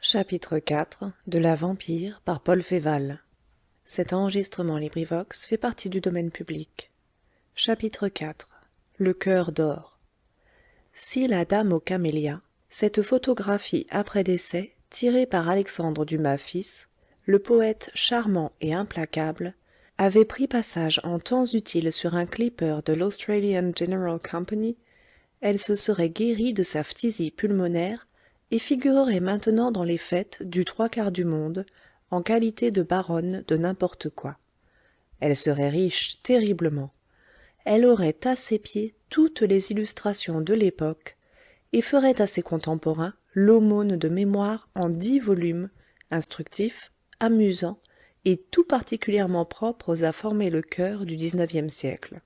Chapitre IV de la vampire par Paul Féval. Chapitre IV. Le cœur d'or. Si la dame aux camélias, cette photographie après décès tirée par Alexandre Dumas fils, le poète charmant et implacable, avait pris passage en temps utile sur un clipper de l'Australian General Company, elle se serait guérie de sa phtisie pulmonaire et figurerait maintenant dans les fêtes du trois quarts du monde en qualité de baronne de n'importe quoi. Elle serait riche terriblement. Elle aurait à ses pieds toutes les illustrations de l'époque et ferait à ses contemporains l'aumône de mémoires en 10 volumes, instructifs, amusants et tout particulièrement propres à former le cœur du XIXe siècle.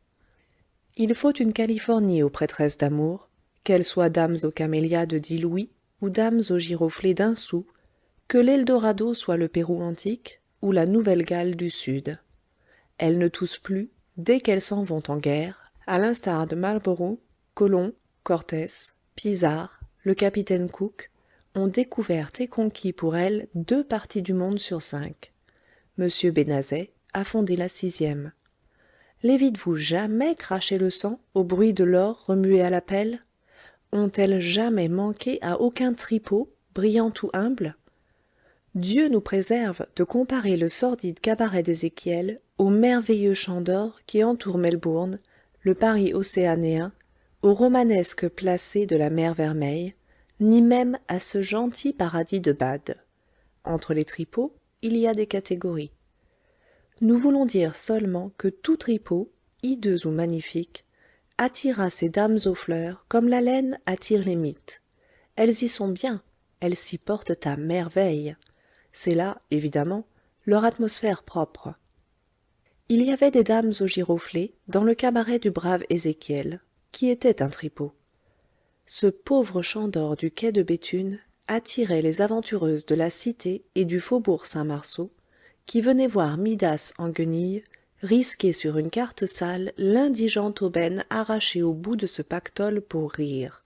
Il faut une Californie aux prêtresses d'amour, qu'elles soient dames aux camélias de 10 louis ou dames aux giroflées d'1 sou, que l'Eldorado soit le Pérou antique ou la Nouvelle-Galles du Sud. Elles ne toussent plus dès qu'elles s'en vont en guerre, à l'instar de Marlborough, Colomb, Cortés, Pizarre, le capitaine Cook ont découvert et conquis pour elles 2 parties du monde sur 5. M. Benazet a fondé la 6e. Les vites-vous jamais cracher le sang au bruit de l'or remué à la pelle? Ont-elles jamais manqué à aucun tripot, brillant ou humble? Dieu nous préserve de comparer le sordide cabaret d'Ézéchiel au merveilleux champ d'or qui entoure Melbourne, le Paris océanéen, au romanesque placé de la mer Vermeille, ni même à ce gentil paradis de Bade. Entre les tripots, il y a des catégories. Nous voulons dire seulement que tout tripot, hideux ou magnifique, attira ces dames aux fleurs comme la laine attire les mites. Elles y sont bien, elles s'y portent à merveille. C'est là, évidemment, leur atmosphère propre. Il y avait des dames aux giroflées dans le cabaret du brave Ézéchiel, qui était un tripot. Ce pauvre champ d'or du quai de Béthune attirait les aventureuses de la Cité et du faubourg Saint-Marceau, qui venaient voir Midas en guenilles risquer sur une carte sale l'indigente aubaine arrachée au bout de ce pactole pour rire.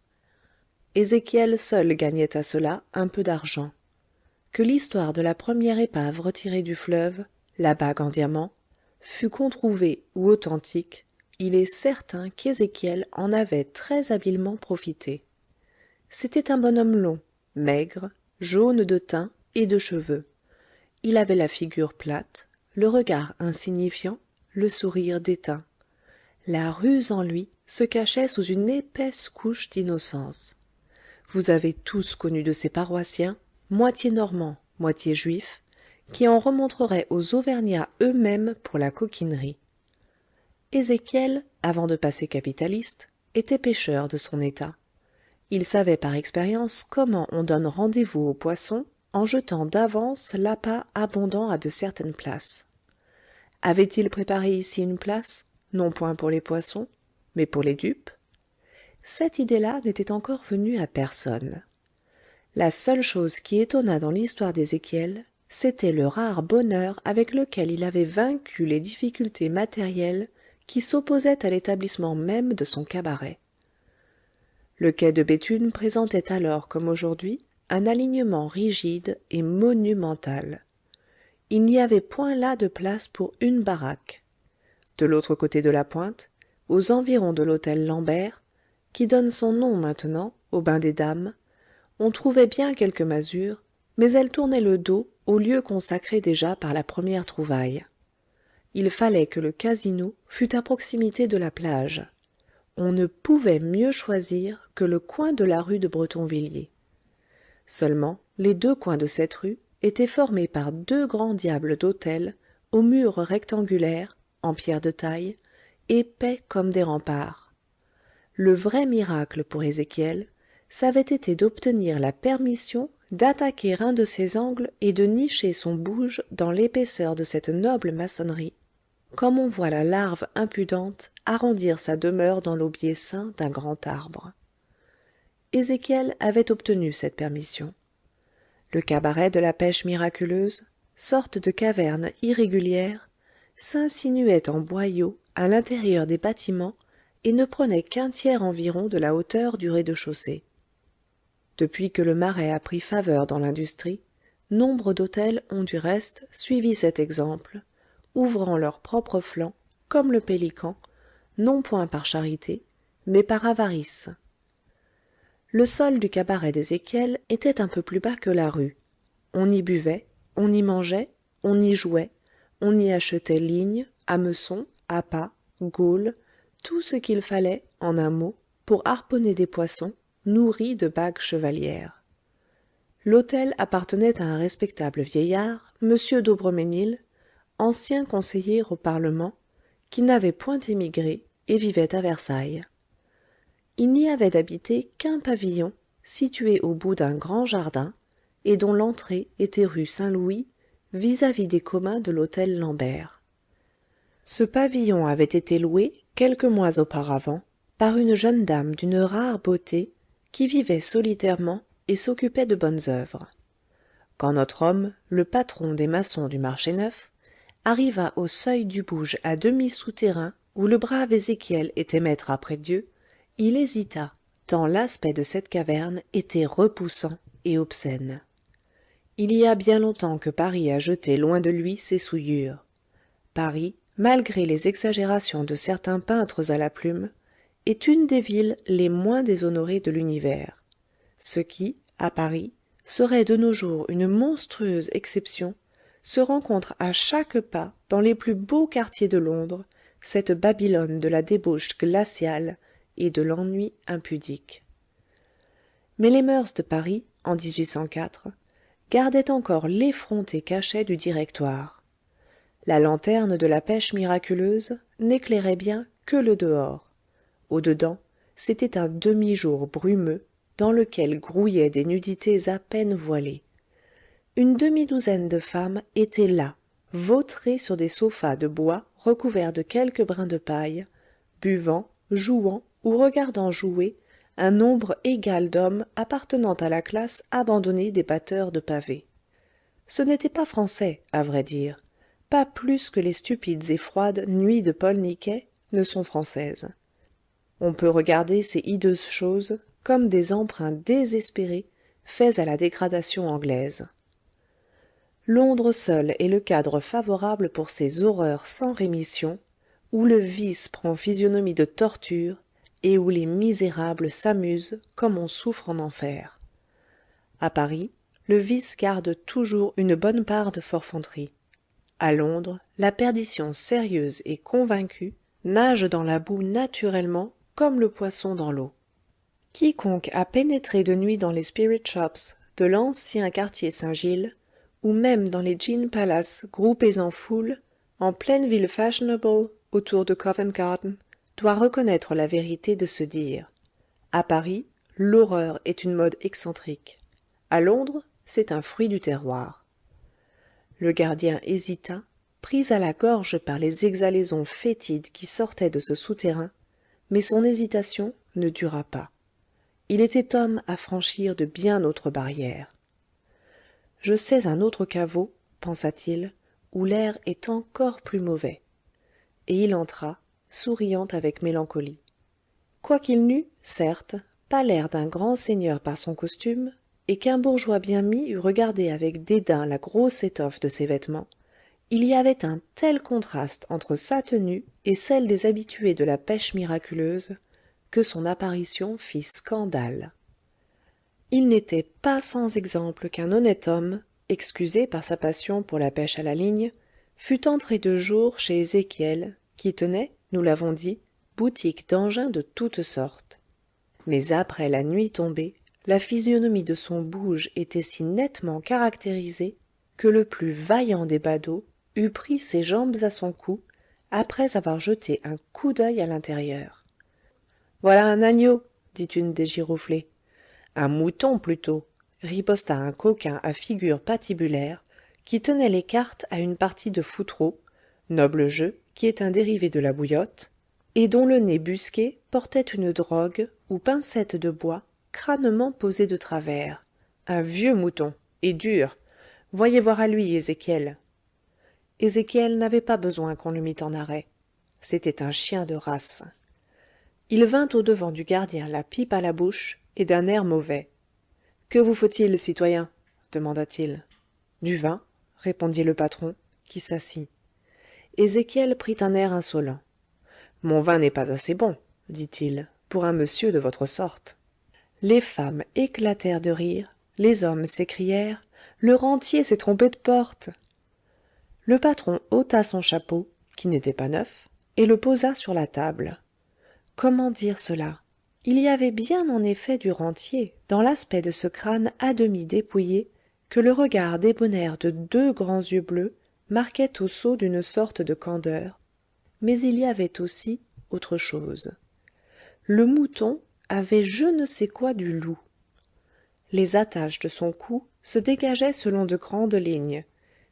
Ézéchiel seul gagnait à cela un peu d'argent. Que l'histoire de la première épave retirée du fleuve, la bague en diamant, fût controuvée ou authentique, il est certain qu'Ézéchiel en avait très habilement profité. C'était un bonhomme long, maigre, jaune de teint et de cheveux. Il avait la figure plate, le regard insignifiant, le sourire déteint. La ruse en lui se cachait sous une épaisse couche d'innocence. Vous avez tous connu de ces paroissiens, moitié normands, moitié juifs, qui en remontreraient aux Auvergnats eux-mêmes pour la coquinerie. Ézéchiel, avant de passer capitaliste, était pêcheur de son état. Il savait par expérience comment on donne rendez-vous aux poissons en jetant d'avance l'appât abondant à de certaines places. Avait-il préparé ici une place, non point pour les poissons, mais pour les dupes? Cette idée-là n'était encore venue à personne. La seule chose qui étonna dans l'histoire d'Ézéchiel, c'était le rare bonheur avec lequel il avait vaincu les difficultés matérielles qui s'opposaient à l'établissement même de son cabaret. Le quai de Béthune présentait alors comme aujourd'hui un alignement rigide et monumental. Il n'y avait point là de place pour une baraque. De l'autre côté de la pointe, aux environs de l'hôtel Lambert, qui donne son nom maintenant au bain des dames, on trouvait bien quelques masures, mais elles tournaient le dos au lieu consacré déjà par la première trouvaille. Il fallait que le casino fût à proximité de la plage. On ne pouvait mieux choisir que le coin de la rue de Bretonvilliers. Seulement, les 2 coins de cette rue étaient formés par 2 grands diables d'autel aux murs rectangulaires, en pierre de taille, épais comme des remparts. Le vrai miracle pour Ézéchiel, c'avait été d'obtenir la permission d'attaquer un de ces angles et de nicher son bouge dans l'épaisseur de cette noble maçonnerie, comme on voit la larve impudente arrondir sa demeure dans l'aubier sain d'un grand arbre. Ézéchiel avait obtenu cette permission. Le cabaret de la pêche miraculeuse, sorte de caverne irrégulière, s'insinuait en boyau à l'intérieur des bâtiments et ne prenait qu'1 tiers environ de la hauteur du rez-de-chaussée. Depuis que le marais a pris faveur dans l'industrie, nombre d'hôtels ont du reste suivi cet exemple, ouvrant leurs propres flancs, comme le Pélican, non point par charité, mais par avarice. Le sol du cabaret d'Ézéchiel était un peu plus bas que la rue. On y buvait, on y mangeait, on y jouait, on y achetait lignes, hameçons, appâts, gaules, tout ce qu'il fallait, en un mot, pour harponner des poissons, nourris de bagues chevalières. L'hôtel appartenait à un respectable vieillard, M. d'Aubremesnil, ancien conseiller au Parlement, qui n'avait point émigré et vivait à Versailles. Il n'y avait d'habité qu'un pavillon, situé au bout d'un grand jardin, et dont l'entrée était rue Saint-Louis, vis-à-vis des communs de l'hôtel Lambert. Ce pavillon avait été loué, quelques mois auparavant, par une jeune dame d'une rare beauté, qui vivait solitairement et s'occupait de bonnes œuvres. Quand notre homme, le patron des maçons du marché neuf, arriva au seuil du bouge à demi souterrain où le brave Ézéchiel était maître après Dieu, il hésita, tant l'aspect de cette caverne était repoussant et obscène. Il y a bien longtemps que Paris a jeté loin de lui ses souillures. Paris, malgré les exagérations de certains peintres à la plume, est une des villes les moins déshonorées de l'univers. Ce qui, à Paris, serait de nos jours une monstrueuse exception, se rencontre à chaque pas dans les plus beaux quartiers de Londres, cette Babylone de la débauche glaciale et de l'ennui impudique. Mais les mœurs de Paris, en 1804, gardaient encore l'effronté cachet du directoire. La lanterne de la pêche miraculeuse n'éclairait bien que le dehors. Au-dedans, c'était un demi-jour brumeux dans lequel grouillaient des nudités à peine voilées. Une demi-douzaine de femmes étaient là, vautrées sur des sofas de bois recouverts de quelques brins de paille, buvant, jouant ou regardant jouer un nombre égal d'hommes appartenant à la classe abandonnée des batteurs de pavés. Ce n'était pas français, à vrai dire, pas plus que les stupides et froides nuits de Paul Niquet ne sont françaises. On peut regarder ces hideuses choses comme des emprunts désespérés faits à la dégradation anglaise. Londres seul est le cadre favorable pour ces horreurs sans rémission, où le vice prend physionomie de torture et où les misérables s'amusent comme on souffre en enfer. À Paris, le vice garde toujours une bonne part de forfanterie. À Londres, la perdition sérieuse et convaincue nage dans la boue naturellement comme le poisson dans l'eau. Quiconque a pénétré de nuit dans les spirit shops de l'ancien quartier Saint-Gilles, ou même dans les gin palaces groupés en foule, en pleine ville fashionable, autour de Covent Garden, doit reconnaître la vérité de se dire: à Paris, l'horreur est une mode excentrique. À Londres, c'est un fruit du terroir. Le gardien hésita, pris à la gorge par les exhalaisons fétides qui sortaient de ce souterrain, mais son hésitation ne dura pas. Il était homme à franchir de bien autres barrières. Je sais un autre caveau, pensa-t-il, où l'air est encore plus mauvais. Et il entra, souriant avec mélancolie. Quoiqu'il n'eût, certes, pas l'air d'un grand seigneur par son costume, et qu'un bourgeois bien mis eût regardé avec dédain la grosse étoffe de ses vêtements, il y avait un tel contraste entre sa tenue et celle des habitués de la pêche miraculeuse, que son apparition fit scandale. Il n'était pas sans exemple qu'un honnête homme, excusé par sa passion pour la pêche à la ligne, fût entré de jour chez Ézéchiel, qui tenait, nous l'avons dit, boutique d'engins de toutes sortes. Mais après la nuit tombée, la physionomie de son bouge était si nettement caractérisée que le plus vaillant des badauds eût pris ses jambes à son cou, après avoir jeté un coup d'œil à l'intérieur. « Voilà un agneau, dit une des giroflées. Un mouton plutôt, riposta un coquin à figure patibulaire, qui tenait les cartes à une partie de foutreau, noble jeu qui est un dérivé de la bouillotte, et dont le nez busqué portait une drogue ou pincette de bois crânement posée de travers. Un vieux mouton, et dur. Voyez voir à lui, Ézéchiel. Ézéchiel n'avait pas besoin qu'on le mît en arrêt. C'était un chien de race. Il vint au-devant du gardien la pipe à la bouche et d'un air mauvais. Que vous faut-il, citoyen demanda-t-il. Du vin, répondit le patron, qui s'assit. Ézéchiel prit un air insolent. Mon vin n'est pas assez bon, dit-il, pour un monsieur de votre sorte. Les femmes éclatèrent de rire, les hommes s'écrièrent: le rentier s'est trompé de porte. Le patron ôta son chapeau, qui n'était pas neuf, et le posa sur la table. Comment dire cela? Il y avait bien en effet du rentier dans l'aspect de ce crâne à demi dépouillé que le regard débonnaire de deux grands yeux bleus marquait au sceau d'une sorte de candeur, mais il y avait aussi autre chose. Le mouton avait je ne sais quoi du loup. Les attaches de son cou se dégageaient selon de grandes lignes,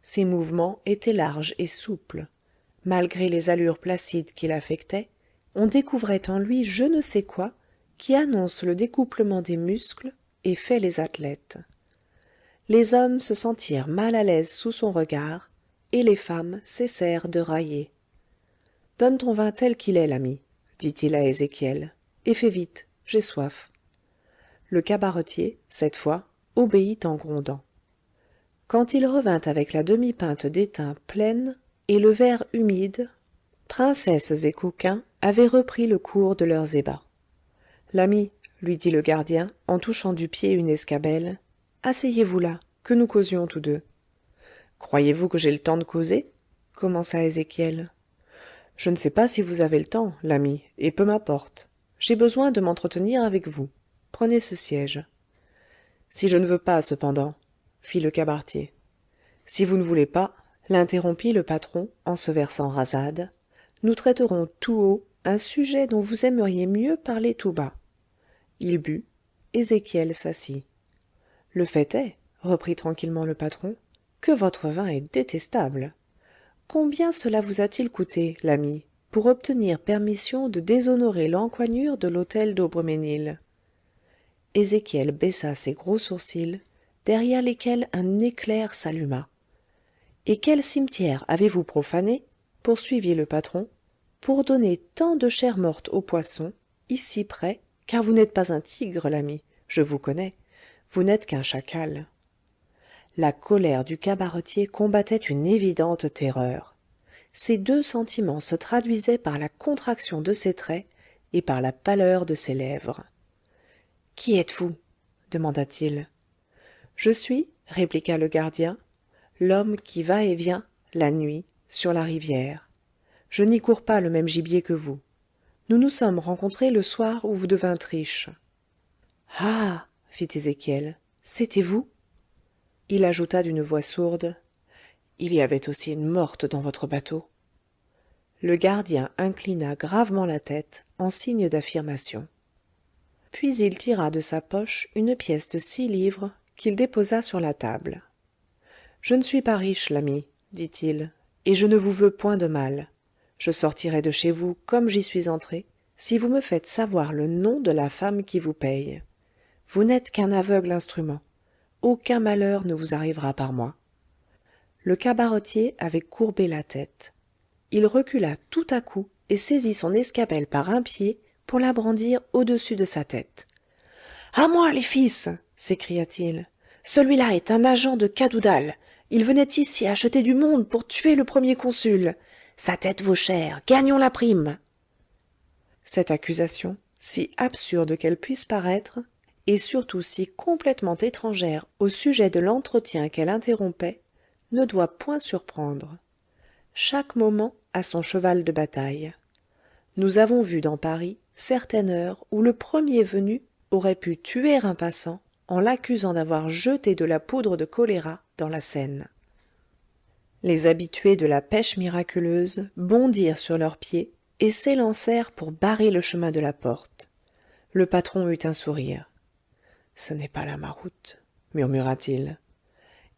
ses mouvements étaient larges et souples. Malgré les allures placides qu'il affectait, on découvrait en lui je ne sais quoi qui annonce le découplement des muscles et fait les athlètes. Les hommes se sentirent mal à l'aise sous son regard, et les femmes cessèrent de railler. « Donne ton vin tel qu'il est, l'ami, » dit-il à Ézéchiel, « et fais vite, j'ai soif. » Le cabaretier, cette fois, obéit en grondant. Quand il revint avec la demi-pinte d'étain pleine et le verre humide, princesses et coquins avaient repris le cours de leurs ébats. L'ami, lui dit le gardien, en touchant du pied une escabelle, asseyez-vous là, que nous causions tous deux. Croyez-vous que j'ai le temps de causer? Commença Ézéchiel. Je ne sais pas si vous avez le temps, l'ami, et peu m'importe. J'ai besoin de m'entretenir avec vous. Prenez ce siège. Si je ne veux pas, cependant, fit le cabaretier. Si vous ne voulez pas, l'interrompit le patron en se versant rasade, nous traiterons tout haut un sujet dont vous aimeriez mieux parler tout bas. Il but, Ézéchiel s'assit. Le fait est, reprit tranquillement le patron, que votre vin est détestable. Combien cela vous a-t-il coûté, l'ami, pour obtenir permission de déshonorer l'encoignure de l'hôtel d'Aubremesnil? Ézéchiel baissa ses gros sourcils, derrière lesquels un éclair s'alluma. Et quel cimetière avez-vous profané, poursuivit le patron, pour donner tant de chair morte aux poissons, ici près, car vous n'êtes pas un tigre, l'ami, je vous connais, vous n'êtes qu'un chacal. La colère du cabaretier combattait une évidente terreur. Ces deux sentiments se traduisaient par la contraction de ses traits et par la pâleur de ses lèvres. « Qui êtes-vous » demanda-t-il. « Je suis, » répliqua le gardien, « l'homme qui va et vient, la nuit, sur la rivière. Je n'y cours pas le même gibier que vous. Nous nous sommes rencontrés le soir où vous devîntes riche. »« Ah » fit Ézéchiel, « c'était vous ?» Il ajouta d'une voix sourde, « Il y avait aussi une morte dans votre bateau. » Le gardien inclina gravement la tête en signe d'affirmation. Puis il tira de sa poche une pièce de 6 livres qu'il déposa sur la table. « Je ne suis pas riche, l'ami, dit-il, et je ne vous veux point de mal. Je sortirai de chez vous comme j'y suis entré, si vous me faites savoir le nom de la femme qui vous paye. Vous n'êtes qu'un aveugle instrument. Aucun malheur ne vous arrivera par moi. » Le cabaretier avait courbé la tête. Il recula tout à coup et saisit son escabelle par un pied pour la brandir au-dessus de sa tête. « À moi, les fils !» s'écria-t-il. « Celui-là est un agent de Cadoudal. Il venait ici acheter du monde pour tuer le premier consul. Sa tête vaut cher. Gagnons la prime. » Cette accusation, si absurde qu'elle puisse paraître, et surtout si complètement étrangère au sujet de l'entretien qu'elle interrompait, ne doit point surprendre. Chaque moment a son cheval de bataille. Nous avons vu dans Paris certaines heures où le premier venu aurait pu tuer un passant en l'accusant d'avoir jeté de la poudre de choléra dans la Seine. Les habitués de la pêche miraculeuse bondirent sur leurs pieds et s'élancèrent pour barrer le chemin de la porte. Le patron eut un sourire. « Ce n'est pas là ma route, » murmura-t-il.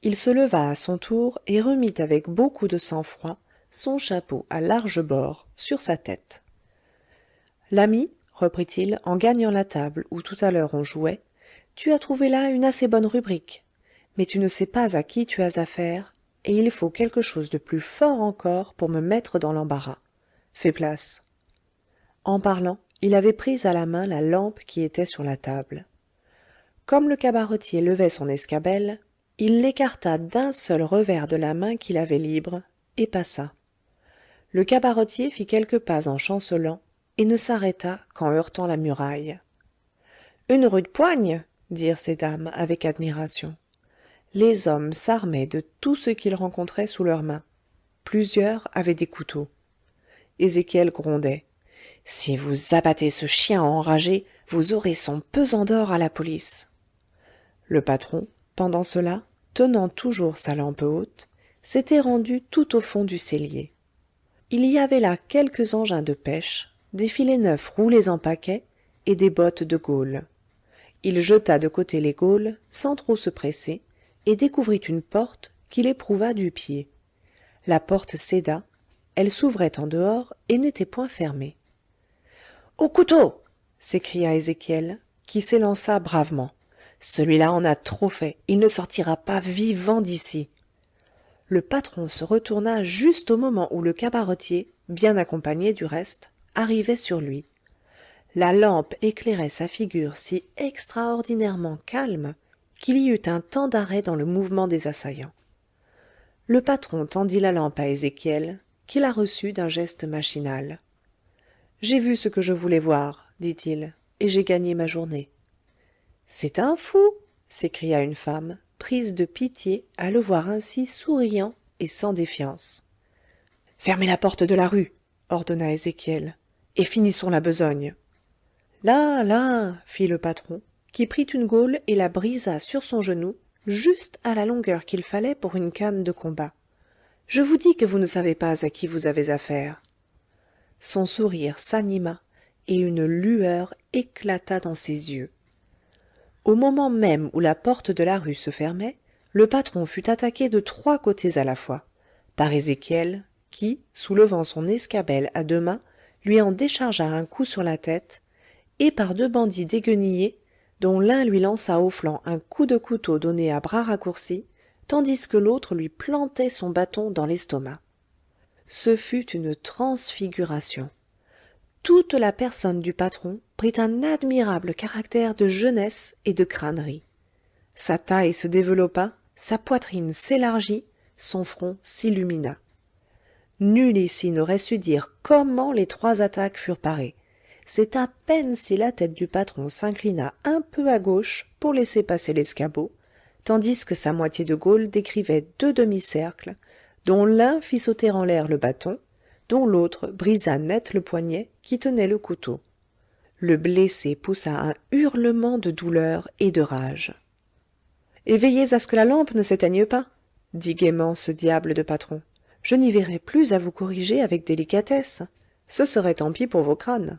Il se leva à son tour et remit avec beaucoup de sang-froid son chapeau à larges bords sur sa tête. « L'ami, » reprit-il en gagnant la table où tout à l'heure on jouait, « tu as trouvé là une assez bonne rubrique. Mais tu ne sais pas à qui tu as affaire, et il faut quelque chose de plus fort encore pour me mettre dans l'embarras. Fais place. » En parlant, il avait pris à la main la lampe qui était sur la table. comme le cabaretier levait son escabelle, il l'écarta d'un seul revers de la main qu'il avait libre, et passa. Le cabaretier fit quelques pas en chancelant, et ne s'arrêta qu'en heurtant la muraille. Une rude poigne, dirent ces dames avec admiration. Les hommes s'armaient de tout ce qu'ils rencontraient sous leurs mains. Plusieurs avaient des couteaux. Ézéchiel grondait. Si vous abattez ce chien enragé, vous aurez son pesant d'or à la police. Le patron, pendant cela, tenant toujours sa lampe haute, s'était rendu tout au fond du cellier. Il y avait là quelques engins de pêche, des filets neufs roulés en paquets et des bottes de Gaulle. Il jeta de côté les gaules, sans trop se presser, et découvrit une porte qu'il éprouva du pied. La porte céda, elle s'ouvrait en dehors et n'était point fermée. « Au couteau !» s'écria Ézéchiel, qui s'élança bravement. « Celui-là en a trop fait, il ne sortira pas vivant d'ici. » Le patron se retourna juste au moment où le cabaretier, bien accompagné du reste, arrivait sur lui. La lampe éclairait sa figure si extraordinairement calme qu'il y eut un temps d'arrêt dans le mouvement des assaillants. Le patron tendit la lampe à Ézéchiel, qui la reçut d'un geste machinal. « J'ai vu ce que je voulais voir, dit-il, et j'ai gagné ma journée. »« C'est un fou !» s'écria une femme, prise de pitié à le voir ainsi souriant et sans défiance. « Fermez la porte de la rue, ordonna Ézéchiel, et finissons la besogne. Là, là, fit le patron, qui prit une gaule et la brisa sur son genou, juste à la longueur qu'il fallait pour une canne de combat. Je vous dis que vous ne savez pas à qui vous avez affaire. Son sourire s'anima, et une lueur éclata dans ses yeux. Au moment même où la porte de la rue se fermait, le patron fut attaqué de 3 côtés à la fois, par Ézéchiel, qui, soulevant son escabelle à 2 mains, lui en déchargea un coup sur la tête, et par 2 bandits déguenillés, dont l'un lui lança au flanc un coup de couteau donné à bras raccourcis, tandis que l'autre lui plantait son bâton dans l'estomac. Ce fut une transfiguration. Toute la personne du patron prit un admirable caractère de jeunesse et de crânerie. Sa taille se développa, sa poitrine s'élargit, son front s'illumina. Nul ici n'aurait su dire comment les 3 attaques furent parées. C'est à peine si la tête du patron s'inclina un peu à gauche pour laisser passer l'escabeau, tandis que sa moitié de gaule décrivait 2 demi-cercles, dont l'un fit sauter en l'air le bâton, dont l'autre brisa net le poignet qui tenait le couteau. Le blessé poussa un hurlement de douleur et de rage. « Et veillez à ce que la lampe ne s'éteigne pas, » dit gaiement ce diable de patron. « Je n'y verrai plus à vous corriger avec délicatesse. Ce serait tant pis pour vos crânes. »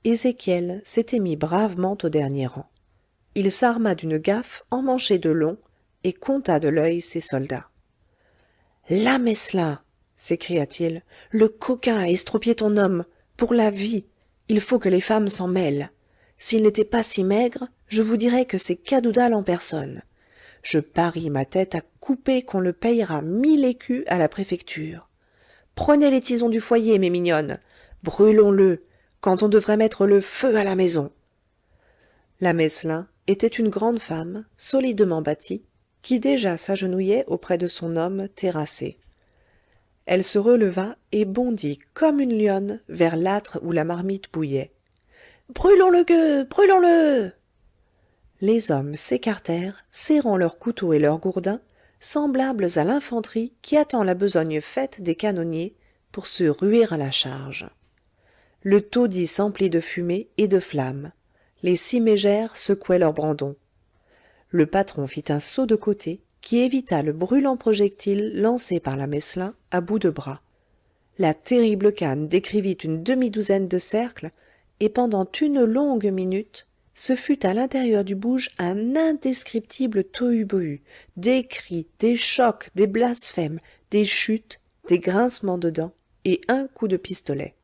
Ézéchiel s'était mis bravement au dernier rang. Il s'arma d'une gaffe emmanchée de long et compta de l'œil ses soldats. « La Meslin !» s'écria-t-il. « Le coquin a estropié ton homme, pour la vie. Il faut que les femmes s'en mêlent. S'il n'était pas si maigre, je vous dirais que c'est Cadoudal en personne. Je parie ma tête à couper qu'on le payera 1000 écus à la préfecture. Prenez les tisons du foyer, mes mignonnes. Brûlons-le, quand on devrait mettre le feu à la maison. » La Meslin était une grande femme, solidement bâtie, qui déjà s'agenouillait auprès de son homme terrassé. Elle se releva et bondit comme une lionne vers l'âtre où la marmite bouillait. « Brûlons le gueux, brûlons-le » Les hommes s'écartèrent, serrant leurs couteaux et leurs gourdins, semblables à l'infanterie qui attend la besogne faite des canonniers pour se ruer à la charge. Le taudis s'emplit de fumée et de flammes. Les 6 mégères secouaient leurs brandons. Le patron fit un saut de côté qui évita le brûlant projectile lancé par la Meslin à bout de bras. La terrible canne décrivit une demi-douzaine de cercles, et pendant une longue minute, ce fut à l'intérieur du bouge un indescriptible tohu-bohu, des cris, des chocs, des blasphèmes, des chutes, des grincements de dents, et un coup de pistolet.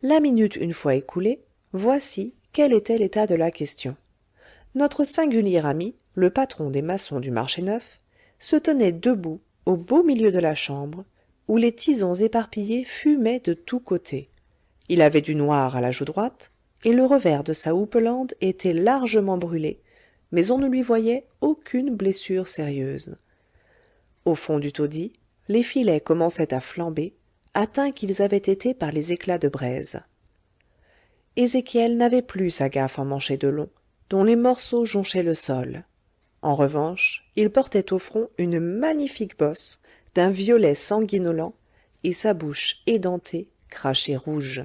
La minute une fois écoulée, voici quel était l'état de la question. Notre singulier ami, le patron des maçons du marché neuf, se tenait debout au beau milieu de la chambre, où les tisons éparpillés fumaient de tous côtés. Il avait du noir à la joue droite, et le revers de sa houppelande était largement brûlé, mais on ne lui voyait aucune blessure sérieuse. Au fond du taudis, les filets commençaient à flamber, atteints qu'ils avaient été par les éclats de braise. Ézéchiel n'avait plus sa gaffe emmanchée de long, dont les morceaux jonchaient le sol. En revanche, il portait au front une magnifique bosse, d'un violet sanguinolent, et sa bouche édentée crachait rouge.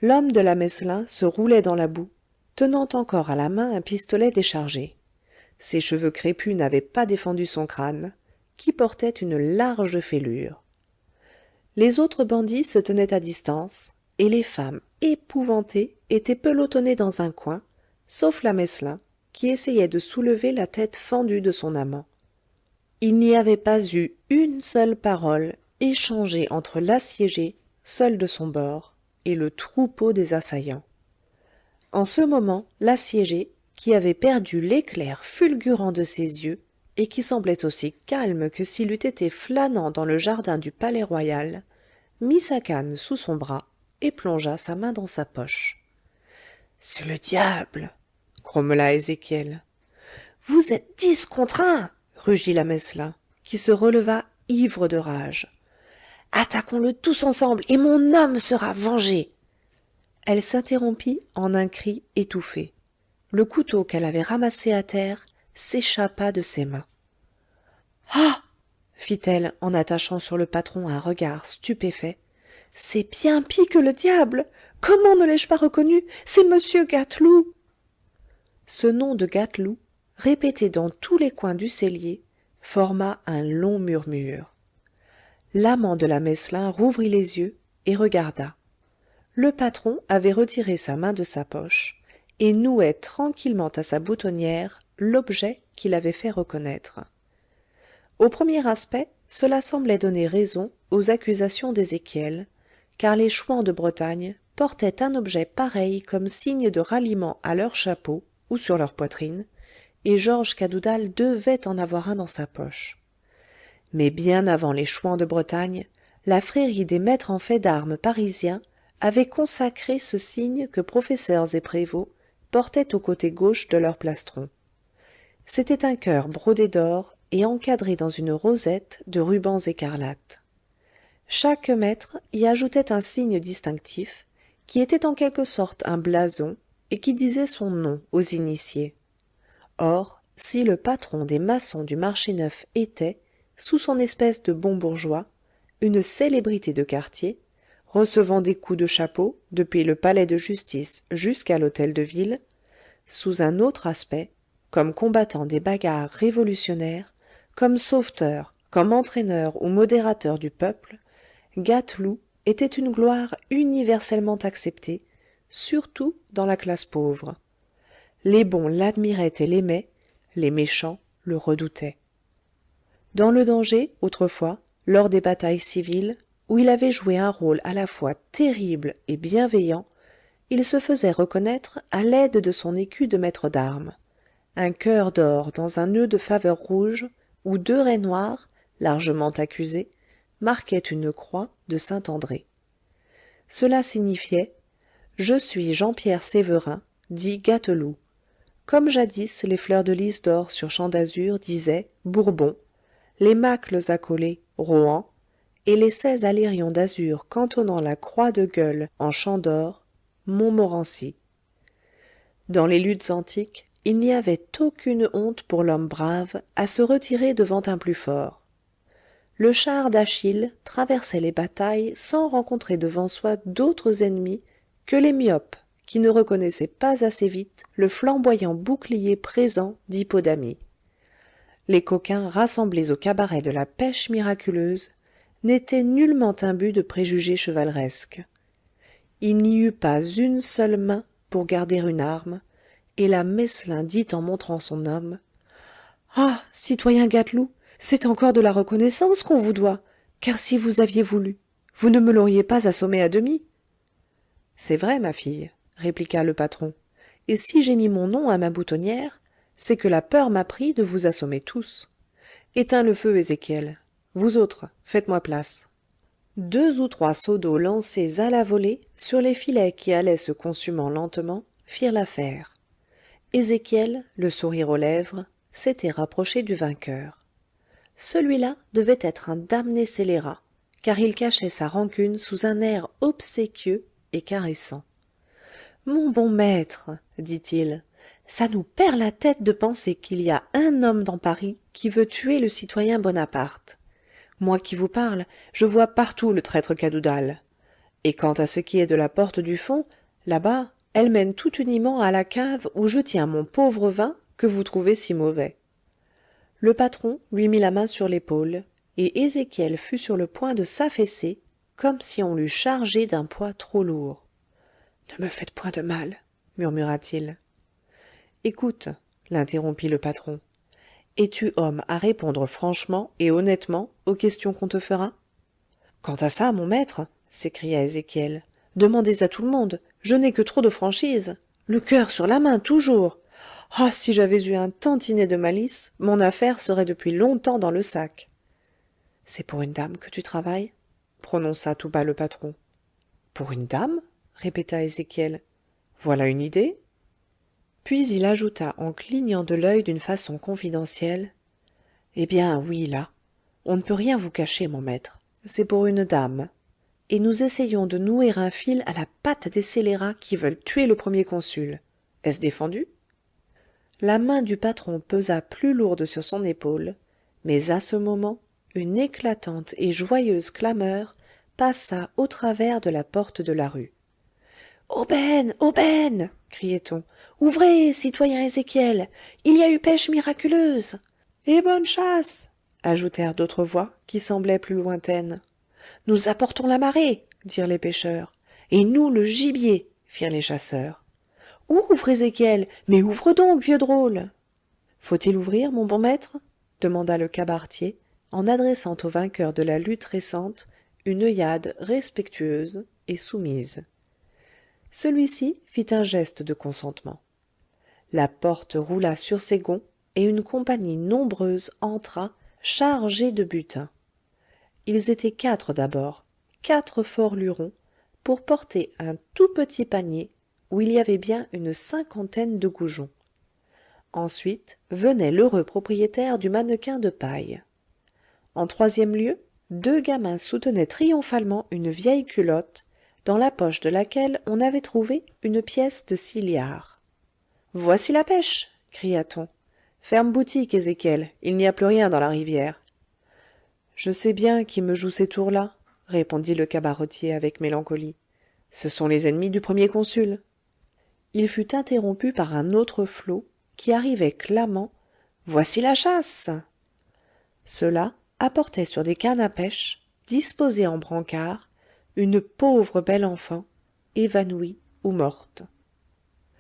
L'homme de la Meslin se roulait dans la boue, tenant encore à la main un pistolet déchargé. Ses cheveux crépus n'avaient pas défendu son crâne, qui portait une large fêlure. Les autres bandits se tenaient à distance, et les femmes épouvantées étaient pelotonnées dans un coin, sauf la Meslin, qui essayait de soulever la tête fendue de son amant. Il n'y avait pas eu une seule parole échangée entre l'assiégé, seul de son bord, et le troupeau des assaillants. En ce moment, l'assiégé, qui avait perdu l'éclair fulgurant de ses yeux, et qui semblait aussi calme que s'il eût été flânant dans le jardin du Palais-Royal, mit sa canne sous son bras et plongea sa main dans sa poche. « C'est le diable !» grommela Ézéchiel. « Vous êtes 10 contre 1 !» rugit la Meslin, qui se releva ivre de rage. « Attaquons-le tous ensemble, et mon homme sera vengé !» Elle s'interrompit en un cri étouffé. Le couteau qu'elle avait ramassé à terre s'échappa de ses mains. « Ah !» fit-elle en attachant sur le patron un regard stupéfait. « C'est bien pis que le diable! Comment ne l'ai-je pas reconnu? C'est monsieur Gâteloup !» Ce nom de Gâteloup, répété dans tous les coins du cellier, forma un long murmure. L'amant de la Meslin rouvrit les yeux et regarda. Le patron avait retiré sa main de sa poche et nouait tranquillement à sa boutonnière l'objet qu'il avait fait reconnaître. Au premier aspect, cela semblait donner raison aux accusations d'Ézéchiel, car les chouans de Bretagne portaient un objet pareil comme signe de ralliement à leur chapeau ou sur leur poitrine, et Georges Cadoudal devait en avoir un dans sa poche. Mais bien avant les chouans de Bretagne, la frérie des maîtres en fait d'armes parisiens avait consacré ce signe que professeurs et prévôts portaient au côté gauche de leur plastron. C'était un cœur brodé d'or et encadré dans une rosette de rubans écarlates. Chaque maître y ajoutait un signe distinctif, qui était en quelque sorte un blason et qui disait son nom aux initiés. Or, si le patron des maçons du marché neuf était, sous son espèce de bon bourgeois, une célébrité de quartier, recevant des coups de chapeau depuis le palais de justice jusqu'à l'hôtel de ville, sous un autre aspect, comme combattant des bagarres révolutionnaires, comme sauveteur, comme entraîneur ou modérateur du peuple, Gâteloup était une gloire universellement acceptée, surtout dans la classe pauvre. Les bons l'admiraient et l'aimaient, les méchants le redoutaient. Dans le danger, autrefois, lors des batailles civiles, où il avait joué un rôle à la fois terrible et bienveillant, il se faisait reconnaître à l'aide de son écu de maître d'armes. Un cœur d'or dans un nœud de faveur rouge, où 2 raies noires, largement accusées, marquaient une croix de Saint-André. Cela signifiait « Je suis Jean-Pierre Sévérin, dit Gâteloup ». Comme jadis les fleurs de lys d'or sur champ d'azur disaient « Bourbon », les macles accolés « Rohan », et les 16 alérions d'azur cantonnant la croix de gueule en champ d'or « Montmorency ». Dans les luttes antiques, il n'y avait aucune honte pour l'homme brave à se retirer devant un plus fort. Le char d'Achille traversait les batailles sans rencontrer devant soi d'autres ennemis que les myopes qui ne reconnaissaient pas assez vite le flamboyant bouclier présent d'Hippodamie. Les coquins rassemblés au cabaret de la pêche miraculeuse n'étaient nullement imbus de préjugés chevaleresques. Il n'y eut pas une seule main pour garder une arme, et la Meslin dit en montrant son homme: « Ah, citoyen Gâteloup, c'est encore de la reconnaissance qu'on vous doit, car si vous aviez voulu, vous ne me l'auriez pas assommé à demi. »« C'est vrai, ma fille, » répliqua le patron, « et si j'ai mis mon nom à ma boutonnière, c'est que la peur m'a pris de vous assommer tous. Éteins le feu, Ézéchiel. Vous autres, faites-moi place. » 2 ou 3 seaux d'eau lancés à la volée sur les filets qui allaient se consumant lentement firent l'affaire. Ézéchiel, le sourire aux lèvres, s'était rapproché du vainqueur. Celui-là devait être un damné scélérat, car il cachait sa rancune sous un air obséquieux et caressant. Mon bon maître, dit-il, ça nous perd la tête de penser qu'il y a un homme dans Paris qui veut tuer le citoyen Bonaparte. Moi qui vous parle, je vois partout le traître Cadoudal. Et quant à ce qui est de la porte du fond, là-bas, elle mène tout uniment à la cave où je tiens mon pauvre vin que vous trouvez si mauvais. Le patron lui mit la main sur l'épaule, et Ézéchiel fut sur le point de s'affaisser, comme si on l'eût chargé d'un poids trop lourd. Ne me faites point de mal, murmura-t-il. Écoute, l'interrompit le patron. Es-tu homme à répondre franchement et honnêtement aux questions qu'on te fera? Quant à ça, mon maître, s'écria Ézéchiel, demandez à tout le monde, je n'ai que trop de franchise. Le cœur sur la main, toujours. Ah, si j'avais eu un tantinet de malice, mon affaire serait depuis longtemps dans le sac. C'est pour une dame que tu travailles? Prononça tout bas le patron. Pour une dame? Répéta Ézéchiel. Voilà une idée. Puis il ajouta en clignant de l'œil d'une façon confidentielle. Eh bien, oui, là. On ne peut rien vous cacher, mon maître. C'est pour une dame. Et nous essayons de nouer un fil à la patte des scélérats qui veulent tuer le premier consul. Est-ce défendu? La main du patron pesa plus lourde sur son épaule, mais à ce moment, une éclatante et joyeuse clameur passa au travers de la porte de la rue. Aubaine, aubaine, criait-on. Ouvrez, citoyen Ézéchiel, il y a eu pêche miraculeuse. Et bonne chasse, ajoutèrent d'autres voix qui semblaient plus lointaines. Nous apportons la marée, dirent les pêcheurs. Et nous le gibier, firent les chasseurs. Ouvre, Ézéchiel, mais ouvre donc, vieux drôle. Faut-il ouvrir, mon bon maître? Demanda le cabaretier, en adressant au vainqueur de la lutte récente une œillade respectueuse et soumise. Celui-ci fit un geste de consentement. La porte roula sur ses gonds, et une compagnie nombreuse entra, chargée de butin. Ils étaient 4 d'abord, 4 forts lurons, pour porter un tout petit panier où il y avait bien une 50aine de goujons. Ensuite venait l'heureux propriétaire du mannequin de paille. En 3e lieu, 2 gamins soutenaient triomphalement une vieille culotte, dans la poche de laquelle on avait trouvé une pièce de 6 liards. « Voici la pêche !» cria-t-on. « Ferme boutique, Ézéchiel, il n'y a plus rien dans la rivière. »« Je sais bien qui me joue ces tours-là, » répondit le cabaretier avec mélancolie. « Ce sont les ennemis du premier consul. » Il fut interrompu par un autre flot qui arrivait clamant. « Voici la chasse !» Ceux-là apportaient sur des cannes à pêche, disposées en brancard, une pauvre belle enfant, évanouie ou morte.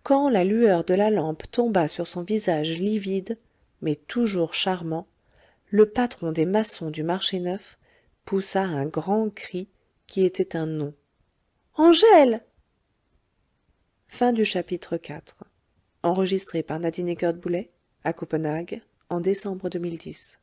Quand la lueur de la lampe tomba sur son visage livide, mais toujours charmant, le patron des maçons du marché neuf poussa un grand cri qui était un nom. « Angèle !» Fin du chapitre 4. Enregistré par Nadine Eckert-Boulet à Copenhague en décembre 2010.